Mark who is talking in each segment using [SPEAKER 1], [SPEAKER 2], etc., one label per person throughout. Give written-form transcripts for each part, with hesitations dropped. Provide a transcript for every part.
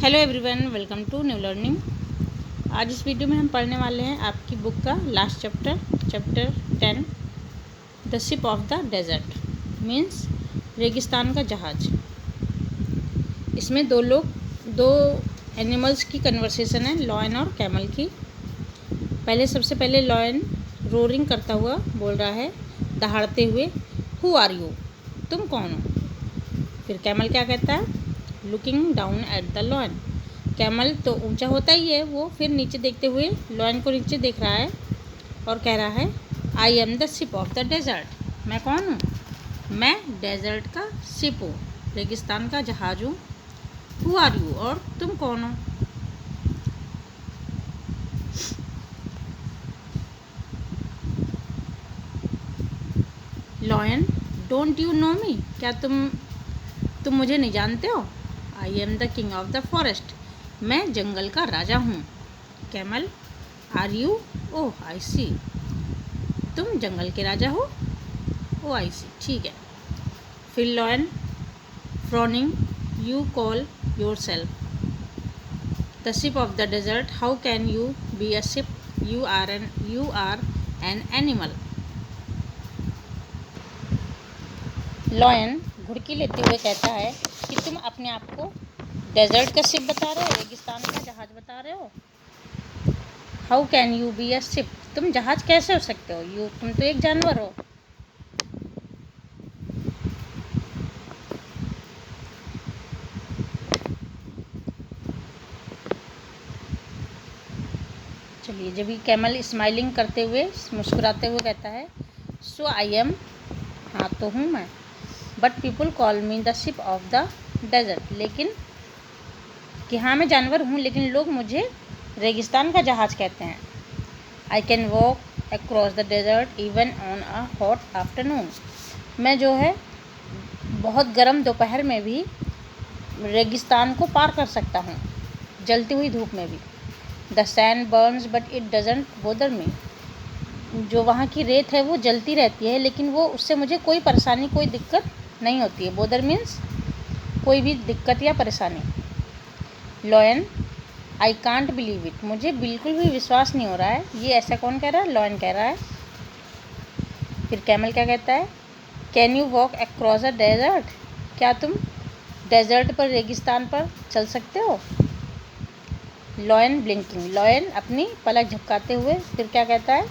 [SPEAKER 1] Hello everyone, welcome to new learning. आज इस video में हम पढ़ने वाले हैं आपकी बुक का last chapter 10, the ship of the desert means रेगिस्तान का जहाज। इसमें दो एनिमल्स की कन्वर्सेशन है, लॉयन और कैमल की। सबसे पहले लॉयन रोरिंग करता हुआ बोल रहा है, दहाड़ते हुए, हु आर यू, तुम कौन हो। फिर कैमल क्या कहता है, looking down at the lion. Camel तो ऊंचा होता ही है, वो फिर नीचे देखते हुए लॉयन को नीचे देख रहा है और कह रहा है, I am the ship of the desert. मैं कौन हूँ? मैं डेजर्ट का शिप हूँ, रेगिस्तान का जहाज हूँ। हु आर यू, और तुम कौन हो। लॉयन, डोंट यू नो मी, क्या तुम मुझे नहीं जानते हो। आई am the king of the forest, मैं जंगल का राजा हूँ। कैमल, आर यू, ओह आई सी, तुम जंगल के राजा हो। ओ आई सी, ठीक है। फिर lion, frowning, you call yourself the ship of the desert, how can you be a ship, you are an animal. Lion घुड़की लेते हुए कहता है कि तुम अपने आप को डेजर्ट का शिप बता रहे हो, रेगिस्तान का जहाज बता रहे हो। How can you be a ship, तुम जहाज कैसे हो सकते हो। यू, तुम तो एक जानवर हो। चलिए, जब ये कैमल स्माइलिंग करते हुए, मुस्कुराते हुए कहता है, सो आई एम, हाँ तो हूँ मैं, but people call me the ship of the desert, लेकिन कि हाँ मैं जानवर हूँ, लेकिन लोग मुझे रेगिस्तान का जहाज कहते हैं। I can walk across the desert even on a hot afternoon, मैं जो है बहुत गर्म दोपहर में भी रेगिस्तान को पार कर सकता हूँ, जलती हुई धूप में भी। The sand burns but it doesn't bother me, जो वहाँ की रेत है वो जलती रहती है, लेकिन वो उससे मुझे कोई परेशानी, कोई दिक्कत नहीं होती है। बोदर मीन्स कोई भी दिक्कत या परेशानी। Lion, I can't believe it, मुझे बिल्कुल भी विश्वास नहीं हो रहा है। ये ऐसा कौन कह रहा है? लॉयन कह रहा है। फिर कैमल क्या कहता है, can you walk across a desert, क्या तुम डेजर्ट पर, रेगिस्तान पर चल सकते हो। लॉयन ब्लिंकिंग, लॉयन अपनी पलक झपकाते हुए फिर क्या कहता है,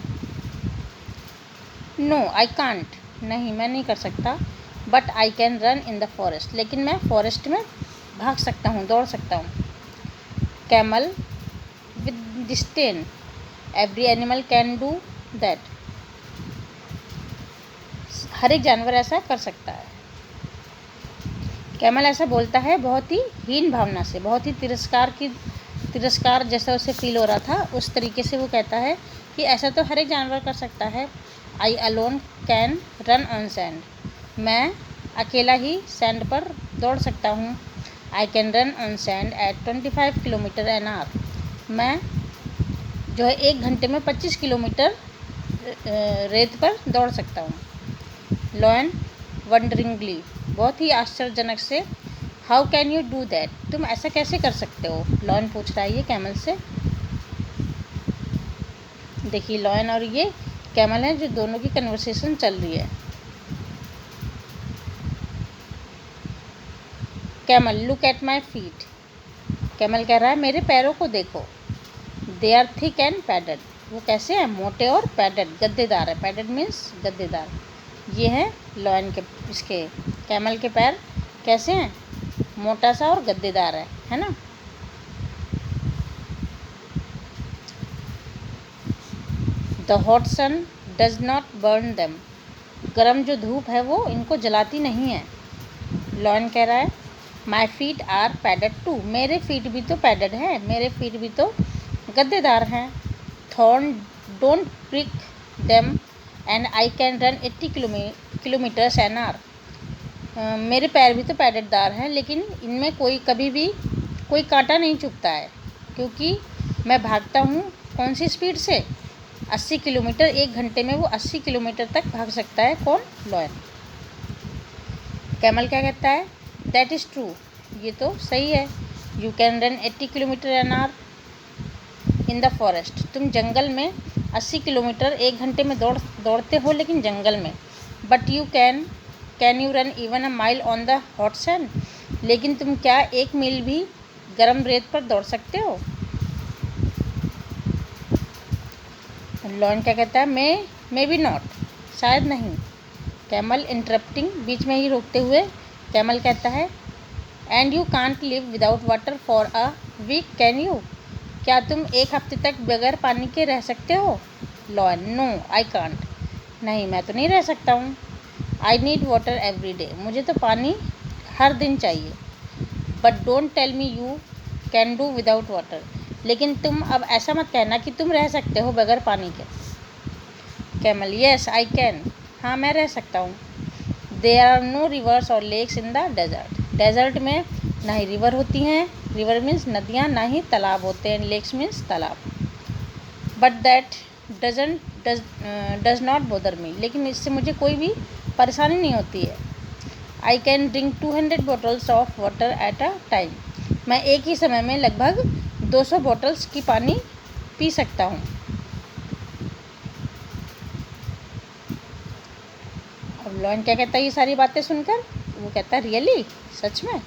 [SPEAKER 1] नो आई कांट, नहीं मैं नहीं कर सकता। But I can run in the forest, लेकिन मैं फॉरेस्ट में भाग सकता हूँ, दौड़ सकता हूँ। Camel with disdain, every animal can do that, हर एक जानवर ऐसा कर सकता है। कैमल ऐसा बोलता है बहुत ही हीन भावना से, बहुत ही तिरस्कार जैसा उसे फील हो रहा था, उस तरीके से वो कहता है कि ऐसा तो हर एक जानवर कर सकता है। I alone can run on sand, मैं अकेला ही सैंड पर दौड़ सकता हूँ। I can run on sand at 25 kilometre an hour, मैं जो है 1 घंटे में 25 किलोमीटर रेत पर दौड़ सकता हूँ। लॉयन वंडरिंगली, बहुत ही आश्चर्यजनक से, how can you do that, तुम ऐसा कैसे कर सकते हो। लॉयन पूछ रहा है ये कैमल से। देखिए, लॉयन और ये कैमल हैं, जो दोनों की कन्वर्सेशन चल रही है। Camel, look at my feet, camel कह रहा है मेरे पैरों को देखो। They are thick and padded, वो कैसे हैं? मोटे और पैडेड, गद्देदार है। पैडेड मीन्स गद्देदार। ये हैं लॉयन के, इसके कैमल के पैर कैसे हैं? मोटा सा और गद्देदार है ना। The hot sun does not burn them, गर्म जो धूप है वो इनको जलाती नहीं है। लॉयन कह रहा है, my feet are padded too, मेरे फीट भी तो पैडेड हैं, मेरे फीट भी तो गद्देदार हैं। Thorn don't prick them and I can run 80 kilometres an hour, मेरे पैर भी तो पैडेदार हैं, लेकिन इनमें कभी भी कोई कांटा नहीं चुभता है, क्योंकि मैं भागता हूँ कौन सी स्पीड से? 80 किलोमीटर, 1 घंटे में वो 80 किलोमीटर तक भाग सकता है। कौन? लॉयन। कैमल क्या कहता है, दैट इज़ ट्रू, ये तो सही है। You can run 80 kilometre an our in the forest. तुम जंगल में 80 किलोमीटर एक घंटे में दौड़ते हो, लेकिन जंगल में। But you can you run even a mile on the hot sand. लेकिन तुम क्या 1 मील भी गर्म रेत पर दौड़ सकते हो? लॉयन क्या कहता है? मे बी नॉट, शायद नहीं। कैमल इंटरप्टिंग, बीच में ही रोकते हुए कैमल कहता है, and you can't live without water for a week can you. क्या तुम एक हफ्ते तक बगैर पानी के रह सकते हो? Lion, no I can't. नहीं, मैं तो नहीं रह सकता हूँ। I need water every day. मुझे तो पानी हर दिन चाहिए। But don't tell me you can do without water. लेकिन तुम अब ऐसा मत कहना कि तुम रह सकते हो बगैर पानी के। Camel, yes I can. हाँ, मैं रह सकता हूँ। There are no rivers or lakes in the desert. Desert में ना ही रिवर होती हैं, रिवर मीन्स नदियाँ, ना ही तालाब होते हैं, लेक्स मीन्स तालाब। But that does not bother me. लेकिन इससे मुझे कोई भी परेशानी नहीं होती है। I can drink 200 bottles of water at a time. मैं एक ही समय में लगभग 200 बॉटल्स की पानी पी सकता हूँ। अब लॉयन क्या कहता है ये सारी बातें सुनकर? वो कहता है, रियली, सच में?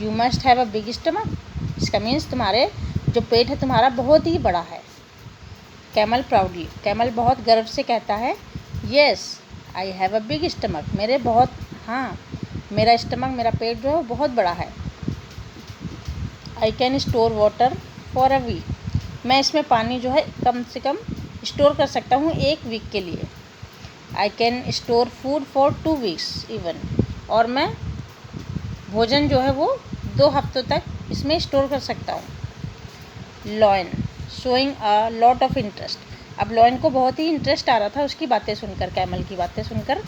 [SPEAKER 1] You must have a big stomach. इसका मीन्स तुम्हारे जो पेट है तुम्हारा बहुत ही बड़ा है। कैमल प्राउडली, कैमल बहुत गर्व से कहता है, yes I have a big stomach. मेरा स्टमक, मेरा पेट जो है वो बहुत बड़ा है। I can store water for a week. मैं इसमें पानी जो है कम से कम स्टोर कर सकता हूँ 1 वीक के लिए। आई can store food for 2 weeks even. और मैं भोजन जो है वो 2 हफ्तों तक इसमें स्टोर कर सकता हूँ। Lion showing a lot of interest. अब लॉयन को बहुत ही इंटरेस्ट आ रहा था उसकी बातें सुनकर, कैमल की बातें सुनकर।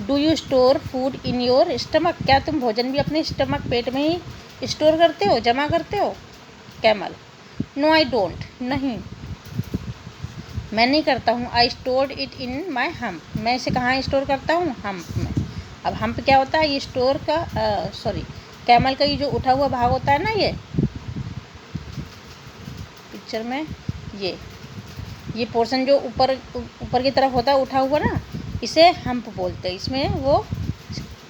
[SPEAKER 1] Do you store food in your stomach. क्या तुम भोजन भी अपने स्टमक, पेट में ही स्टोर करते हो, जमा करते हो? Camel, no I don't. नहीं, मैं नहीं करता हूँ। I stored it in my hump. मैं इसे कहाँ स्टोर करता हूँ? हम्प में। अब हम्प क्या होता है? ये स्टोर का कैमल का ये जो उठा हुआ भाग होता है ना, ये पिक्चर में ये पोर्शन जो ऊपर की तरफ होता है उठा हुआ ना, इसे हम्प बोलते हैं। इसमें वो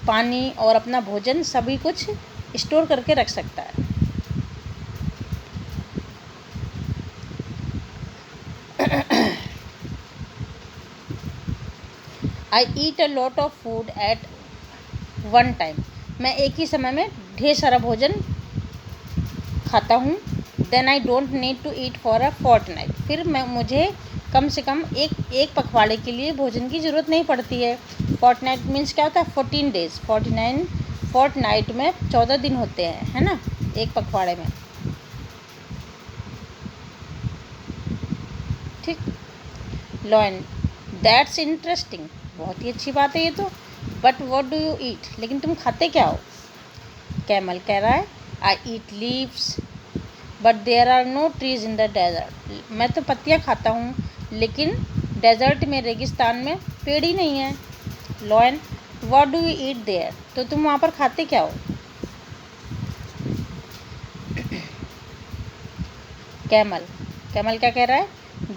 [SPEAKER 1] पानी और अपना भोजन सभी कुछ स्टोर करके रख सकता है। I eat a lot of food at one time. मैं एक ही समय में ढेर सारा भोजन खाता हूँ। Then I don't need to eat for a fortnight. फिर मुझे कम से कम एक पखवाड़े के लिए भोजन की ज़रूरत नहीं पड़ती है। फोर्टनाइट मीन्स क्या होता है? 14 डेज। 49 फोर्टनाइट में 14 दिन होते हैं, है ना, एक पखवाड़े में। ठीक। Lion, that's interesting. बहुत ही अच्छी बात है ये तो। But what do you eat. लेकिन तुम खाते क्या हो? कैमल कह रहा है, I eat leaves but there are no trees in the desert. मैं तो पत्तियाँ खाता हूँ, लेकिन डेजर्ट में, रेगिस्तान में पेड़ ही नहीं है। Lion, what do you eat there. तो तुम वहाँ पर खाते क्या हो? कैमल क्या कह रहा है?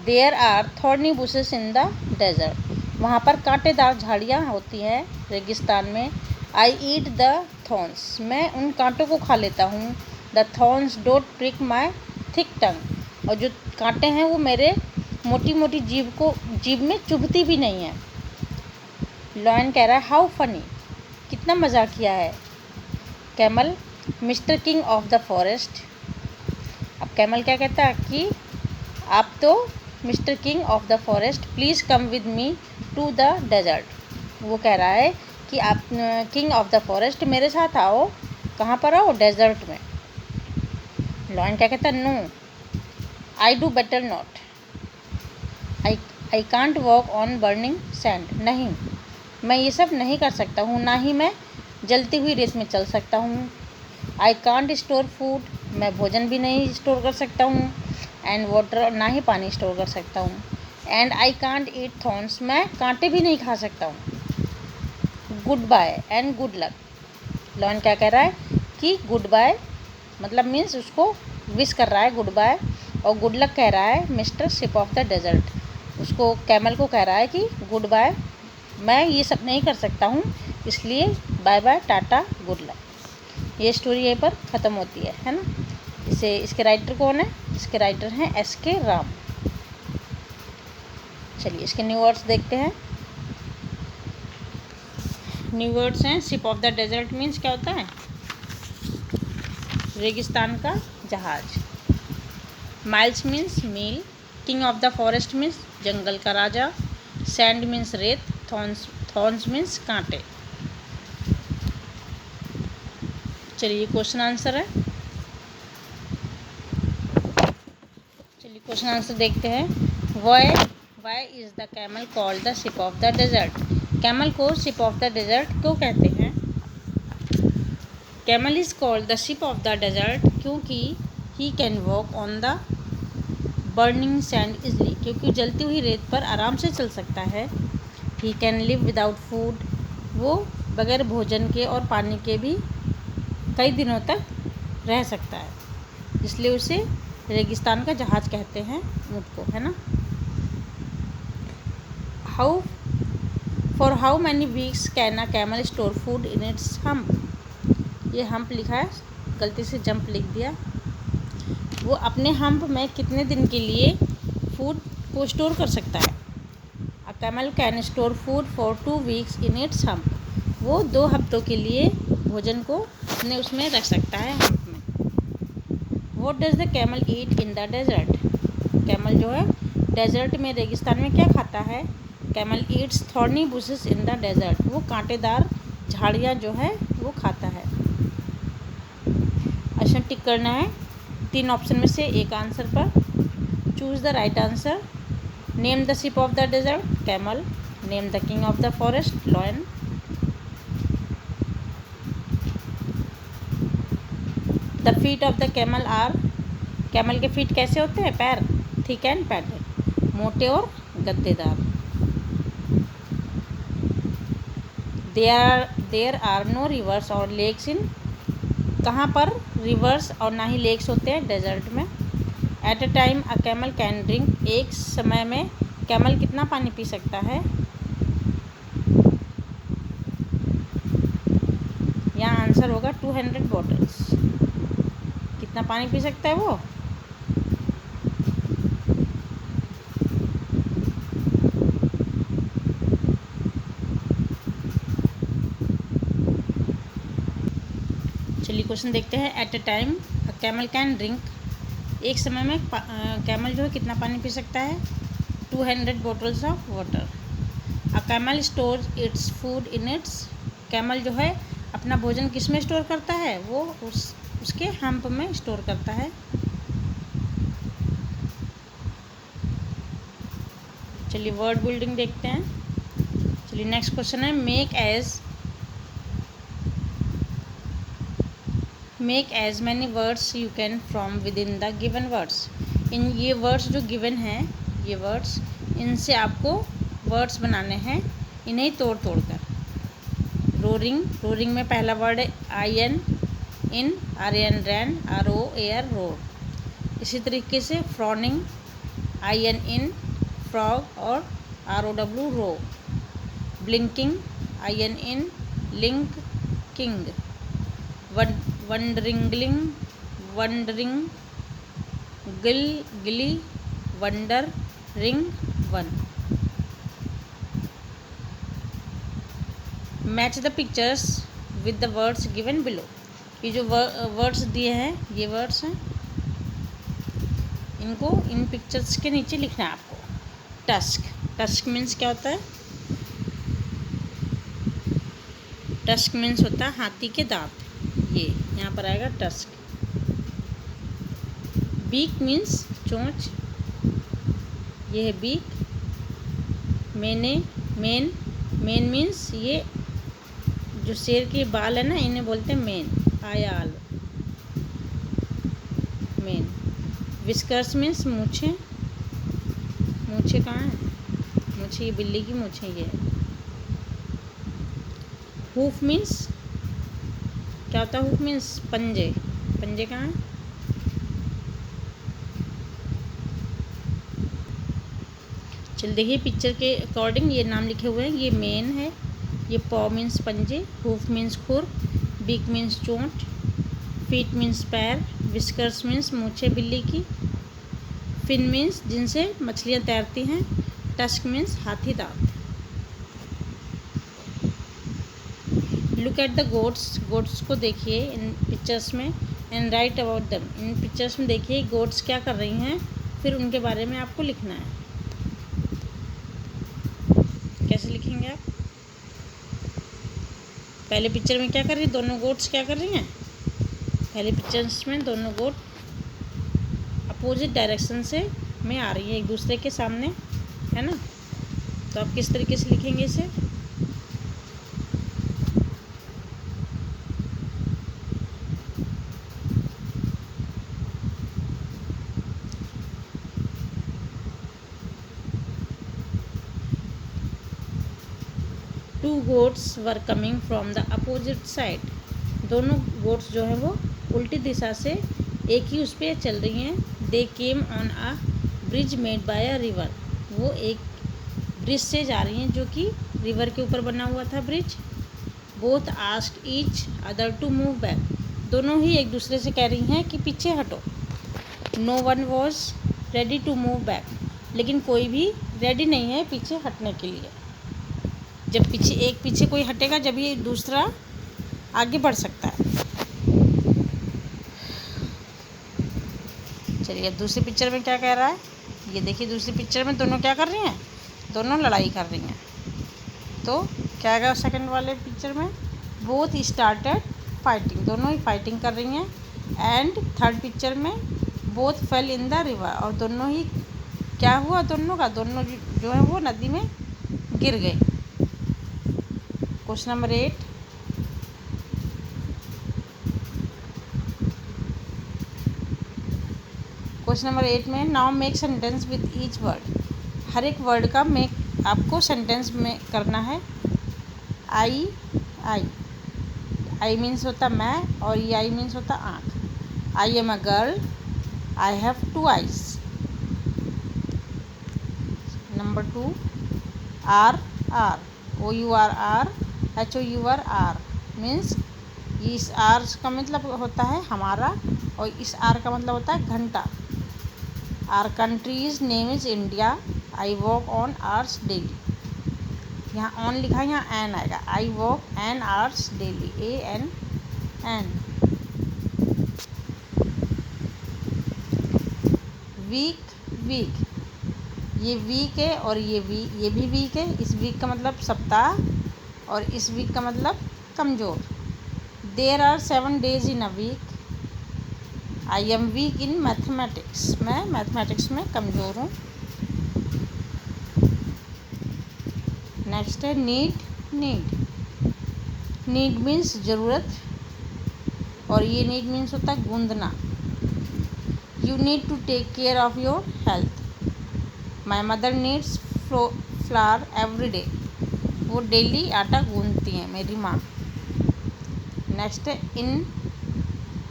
[SPEAKER 1] There are thorny bushes in the desert. वहाँ पर कांटेदार झाड़ियाँ होती हैं रेगिस्तान में। I eat the thorns. मैं उन कांटों को खा लेता हूँ। The thorns don't prick my thick tongue. और जो कांटे हैं वो मेरे मोटी मोटी जीभ में चुभती भी नहीं है। लॉयन कह रहा है, हाउ फनी। कितना मज़ाक किया है। Camel, mister king of the forest. अब कैमल क्या कहता है कि आप तो mister king of the forest, please come with me to the desert. वो कह रहा है कि आप किंग ऑफ द फॉरेस्ट मेरे साथ आओ। कहाँ पर आओ? डेजर्ट में। लॉयन क्या कहता है? No I do better not. I can't walk on burning sand. नहीं, मैं ये सब नहीं कर सकता हूँ, ना ही मैं जलती हुई रेत में चल सकता हूँ। I can't store food. मैं भोजन भी नहीं स्टोर कर सकता हूँ। एंड वाटर, ना ही पानी स्टोर कर सकता हूँ। And I can't eat thorns. मैं कांटे भी नहीं खा सकता हूँ। Goodbye and good luck. Lion क्या कह रहा है कि गुड बाय मतलब मीन्स उसको विश कर रहा है गुड बाय, और गुड लक कह रहा है mister ship of the desert. उसको कैमल को कह रहा है कि गुड बाय, मैं ये सब नहीं कर सकता हूँ, इसलिए बाय बाय, टाटा, गुड लक। ये स्टोरी यहीं पर ख़त्म होती है ना। इसके राइटर कौन है? इसके राइटर हैं एस.के. राम। चलिए इसके न्यू वर्ड्स देखते हैं। न्यू वर्ड्स हैं ship of the desert means क्या होता है? रेगिस्तान का जहाज। माइल्स मीन्स मील। King of the forest means जंगल का राजा। सैंड मीन्स रेत। थॉर्न्स मीन्स कांटे। चलिए क्वेश्चन आंसर है। चलिए क्वेश्चन आंसर देखते हैं। Why is the camel called the ship of the desert? Camel को शिप ऑफ द डेजर्ट क्यों कहते हैं? Camel is called the ship of the desert क्योंकि he can walk on the burning sand easily, क्योंकि जलती हुई रेत पर आराम से चल सकता है। He can live without food, वो बगैर भोजन के और पानी के भी कई दिनों तक रह सकता है, इसलिए उसे रेगिस्तान का जहाज कहते हैं ऊँट को, है ना। For how many weeks can a camel store food in its hump? ये हम्प लिखा है, गलती से जंप लिख दिया। वो अपने हम्प में कितने दिन के लिए फूड को स्टोर कर सकता है? A camel can store food for 2 weeks in its hump. वो 2 हफ्तों के लिए भोजन को अपने उसमें रख सकता है, हम्प में। What does the camel eat in the desert? Camel जो है डेजर्ट में, रेगिस्तान में क्या खाता है? Camel eats thorny bushes in the desert. वो कांटेदार झाड़ियाँ जो है वो खाता है। अच्छा टिक करना है 3 ऑप्शन में से एक आंसर पर। Choose the right answer. Name the ship of the desert, camel. Name the king of the forest, lion. The feet of the camel are, camel के फीट कैसे होते हैं? पैर। थिक एंड पैडेड, मोटे और गद्देदार। There are no rivers or lakes in, कहाँ पर रिवर्स और ना ही लेक्स होते हैं? डेजर्ट में। Eight a time a camel can drink, एक समय में कैमल कितना पानी पी सकता है? यहाँ आंसर होगा 200 बॉटल्स। कितना पानी पी सकता है वो? चलिए क्वेश्चन देखते हैं। Eight a time a camel can drink, एक समय में कैमल जो है कितना पानी पी सकता है? 200 bottles of water. A camel store its food in its, camel जो है अपना भोजन किस में स्टोर करता है? वो उसके हम्प में स्टोर करता है। चलिए वर्ड बिल्डिंग देखते हैं। चलिए नेक्स्ट क्वेश्चन है। Make as many words you can from within the given words. इन ये वर्ड्स जो गिवन हैं, ये वर्ड्स, इनसे आपको वर्ड्स बनाने हैं, इन्हें तोड़ कर। रोरिंग, रोरिंग में पहला वर्ड है IN, in, RAN ran, RO R, roar. इसी तरीके से फ्रॉनिंग, IN इन, फ्रॉग, और ROW row. Blinking, IN in, link, king. Wondering, गिली, wonder, ring, won. Match the pictures with the words given below. ये जो words दिए हैं, ये वर्ड्स हैं, इनको इन पिक्चर्स के नीचे लिखना है आपको। टस्क, टस्क मीन्स क्या होता है? टस्क मीन्स होता है हाथी के दांत, ये यहाँ पर आएगा टस्क। बीक मीन्स चोंच, ये है बीक। मेन मीन्स ये जो शेर के बाल है ना, इन्हें बोलते हैं मेन, आयाल, मेन। विस्कर्स मीन्स मूछें, मूछें कहाँ है? मूछें, ये बिल्ली की मूछें ये है। हूफ मीन्स क्या होता है? हूफ मीन्स पंजे पंजे कहाँ हैं? चल देखिए पिक्चर के अकॉर्डिंग ये नाम लिखे हुए हैं। ये मेन है, ये पॉ मीन्स पंजे, हूफ मीन्स खुर, बीक मीन्स चोंच, फीट मीन्स पैर, विस्कर्स मीन्स मूछे बिल्ली की, फिन मीन्स जिनसे मछलियाँ तैरती हैं, टस्क मीन्स हाथी दांत। Look at the goats, goats को देखिए इन पिक्चर्स में, and right about them, in pictures में देखिए गोट्स क्या कर रही हैं, फिर उनके बारे में आपको लिखना है। कैसे लिखेंगे आप? पहले पिक्चर में क्या कर रही है, दोनों गोट्स क्या कर रही हैं? पहले पिक्चर्स में दोनों गोट अपोजिट डायरेक्शन से में आ रही है एक दूसरे के सामने, है ना। तो आप किस तरीके से लिखेंगे इसे? To goats were coming from the opposite side, दोनों गोट्स जो हैं वो उल्टी दिशा से एक ही उस पर चल रही हैं। They came on a bridge made by a river, वो एक ब्रिज से जा रही हैं जो कि रिवर के ऊपर बना हुआ था bridge. Both asked each other to move back, दोनों ही एक दूसरे से कह रही हैं कि पीछे हटो। No one was ready to move back, लेकिन कोई भी रेडी नहीं है पीछे हटने के लिए। जब पीछे कोई हटेगा जब ये दूसरा आगे बढ़ सकता है। चलिए अब दूसरी पिक्चर में क्या कह रहा है, ये देखिए दूसरी पिक्चर में दोनों क्या कर रही हैं, दोनों लड़ाई कर रही हैं। तो क्या आएगा सेकंड वाले पिक्चर में? बोथ स्टार्टेड फाइटिंग, दोनों ही फाइटिंग कर रही हैं। एंड थर्ड पिक्चर में both fail in the river, और दोनों ही क्या हुआ, दोनों जो है वो नदी में गिर गए। क्वेश्चन नंबर 8, क्वेश्चन नंबर 8 में now make sentence with each word, हर एक वर्ड का मेक आपको सेंटेंस में करना है। आई मीन्स होता मैं, और ये आई मीन्स होता आँख। I am a girl, I have 2 eyes। Number 2, our OUR HOUR means इस आर का मतलब होता है हमारा, और इस आर का मतलब होता है घंटा। Our country's name is India, I walk on hours daily, यहाँ ऑन लिखा है, यहाँ एन आएगा। I walk an hours daily, AN। Week, ये वीक है और ये भी वीक है। इस वीक का मतलब सप्ताह, और इस वीक का मतलब कमज़ोर। There are 7 days in a week, I am weak in mathematics, मैं मैथमेटिक्स में कमज़ोर हूँ। नेक्स्ट है नीड मीन्स ज़रूरत, और ये नीड मीन्स होता है गूंदना। You need to take care of your health, my mother kneads flour every day, वो डेली आटा गूंदती हैं मेरी माँ। नेक्स्ट है inn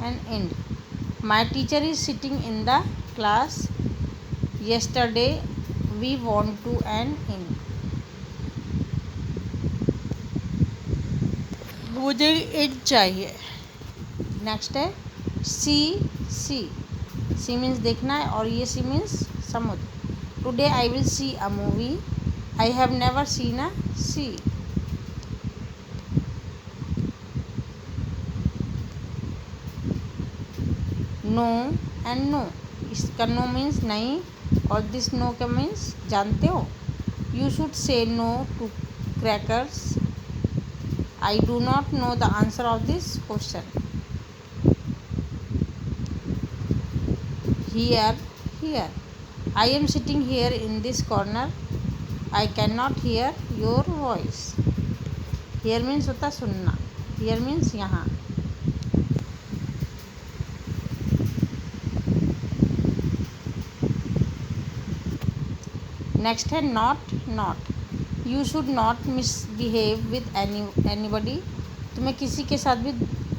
[SPEAKER 1] and end, my teacher is sitting in the class, yesterday we want to an inn, मुझे inn चाहिए। Next है सी मीन्स देखना है, और ये सी मीन्स समुद्र। Today I will see a movie, I have never seen a sea. No and know, इसका no means नहीं, और दिस नो का मीन्स जानते हो। You should say no to crackers, I do not know the answer of this question. Here, I am sitting here in this corner, I can not hear your voice. Hear means होता सुनना, here means यहाँ। Next है not, you should not misbehave with anybody, तुम्हें किसी के साथ भी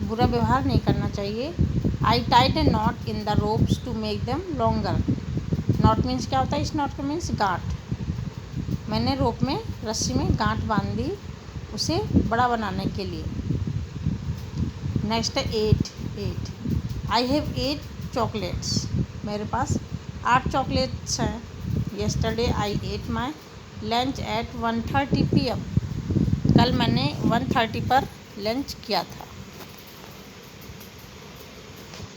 [SPEAKER 1] बुरा व्यवहार नहीं करना चाहिए। I tied a knot in the ropes to make them longer. Knot means क्या होता है? इस नॉट का मीन्स गांठ। मैंने रोप में, रस्सी में गांठ बांध दी उसे बड़ा बनाने के लिए। नेक्स्ट है 8। I have 8 chocolates. मेरे पास 8 चॉकलेट्स हैं। Yesterday I ate my lunch at 1:30 PM। कल मैंने 1:30 पर लंच किया था।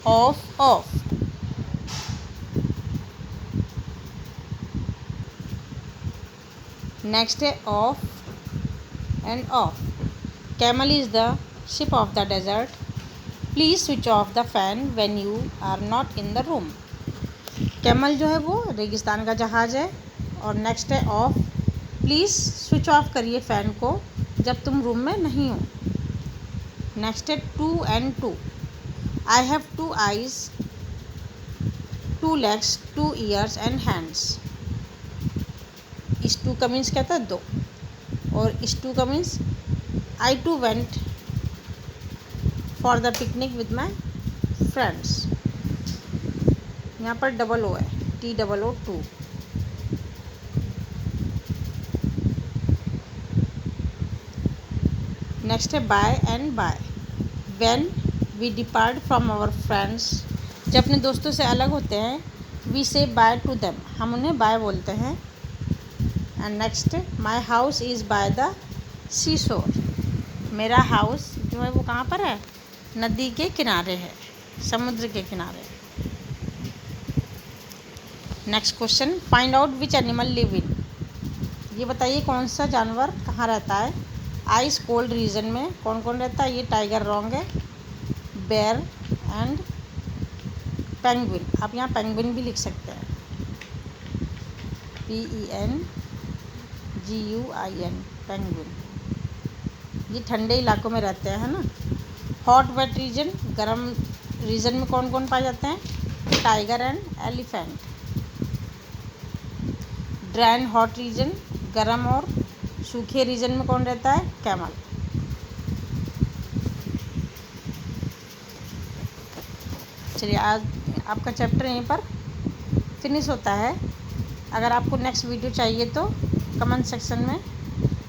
[SPEAKER 1] ऑफ। नेक्स्ट है of and off. Camel is the ship of the desert. Please switch off the fan when you are not in the room. Camel जो है वो रेगिस्तान का जहाज़ है। और नेक्स्ट है ऑफ। प्लीज़ स्विच ऑफ करिए फ़ैन को जब तुम रूम में नहीं हो। नेक्स्ट है 2 and 2। I have 2 eyes, 2 legs, 2 ears and hands। इस 2 का मीन्स क्या था? 2। और इस 2 का means I too went for the picnic with my friends. यहाँ पर डबल ओ है, TOO। नेक्स्ट है by and bye. When we depart from our friends. जब अपने दोस्तों से अलग होते हैं, वी से बाय टू देम, हम उन्हें बाय बोलते हैं। And next, my house is by the sea shore. मेरा हाउस जो है वो कहाँ पर है? नदी के किनारे है, समुद्र के किनारे। Next question, find out which animal live in. ये बताइए कौन सा जानवर कहाँ रहता है? आइस कोल्ड रीजन में कौन कौन रहता है? ये टाइगर रॉन्ग है, बेयर एंड पेंगुइन। आप यहाँ पेंगुइन भी लिख सकते हैं, PENGUIN, पेंगुइन। ये ठंडे इलाकों में रहते हैं, है ना। हॉट वेट रीजन, गर्म रीजन में कौन कौन पाए जाते हैं? Tiger and elephant. Dry and hot reason, गर्म और सूखे रीजन में कौन रहता है? कैमल। चलिए, आज आपका चैप्टर यहीं पर फिनिश होता है। अगर आपको नेक्स्ट वीडियो चाहिए तो कमेंट सेक्शन में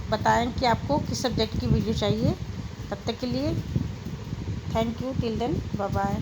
[SPEAKER 1] बताएं कि आपको किस सब्जेक्ट की वीडियो चाहिए। तब तक के लिए thank you. Till then, bye bye.